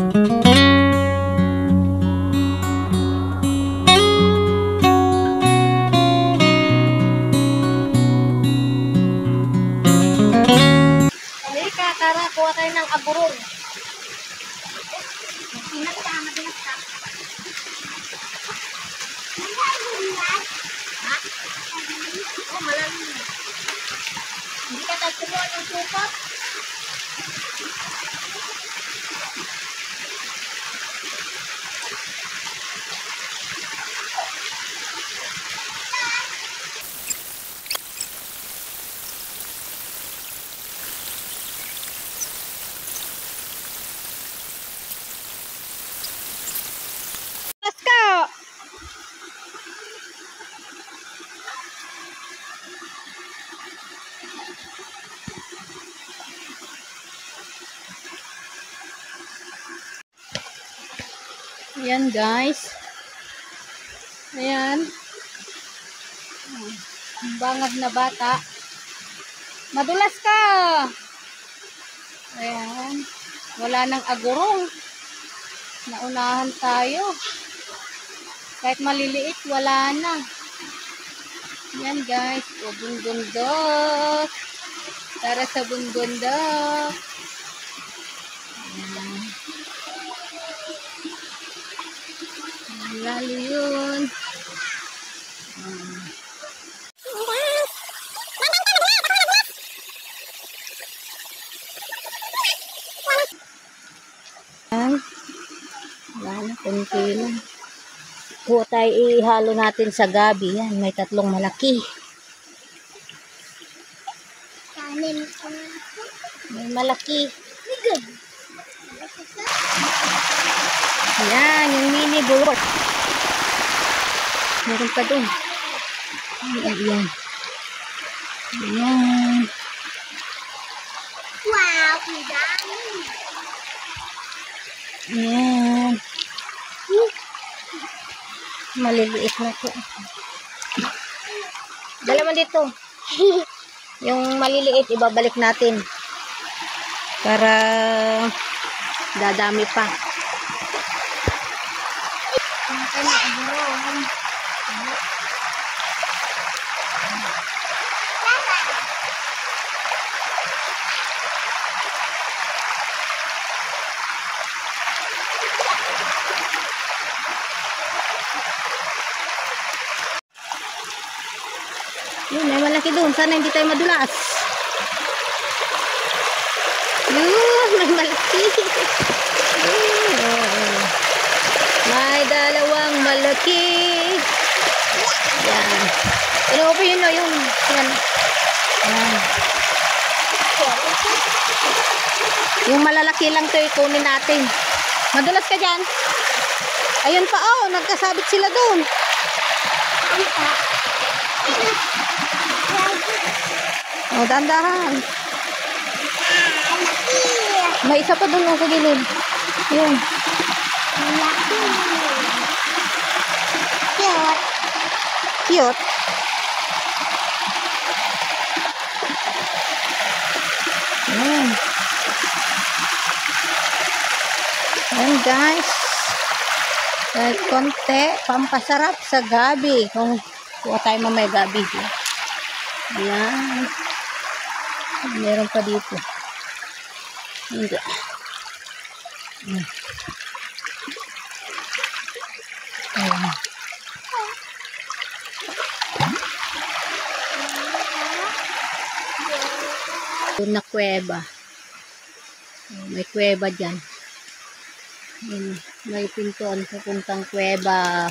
Halika, tara, kuha tayo ng agurong. Pinagtama din ang tap. Ha? Oh, malalim. Hindi ka tayo kumuha ng supot. Ayan guys. Ayan. Ang bangag na bata. Madulas ka. Ayan. Wala nang agurong. Naunahan tayo. Kahit maliliit, wala na. Ayan guys. O, bundundok. Tara sa bundundok. Ayan. Lalo yun. Wala na, kunti lang. Kuha tayo, ihalo natin sa gabi. Yan, may tatlong malaki. May malaki. Yan, yung mini bulot. Meron pa dun. Ayan. Ayan. Wow, dami. Ayan. Maliliit na to. Dala mo dito. Yung maliliit, ibabalik natin. Para dadami pa. Yun, may malaki doon. Sana hindi tayo madulas. Yun, may malaki. Yun, may dalawang malaki. Yan. Ano po yun, no? Yung, yan. Yan. Yung malalaki lang to, ikunin natin. Madulas ka dyan. Ayun pa, oh. Nagkasabit sila doon. Oh, dandahan. May isa pa doon sa gilid. Yun. Cute. Cute. Ayan. Ayan guys. Kahit konti, pampasarap sa gabi. Kung kuha tayo mamay gabi. Ayan. Meron pa dito. Hindi. Ayan. Doon na kuweba. May kuweba dyan. Ayan. May pintuan sa puntang kuweba.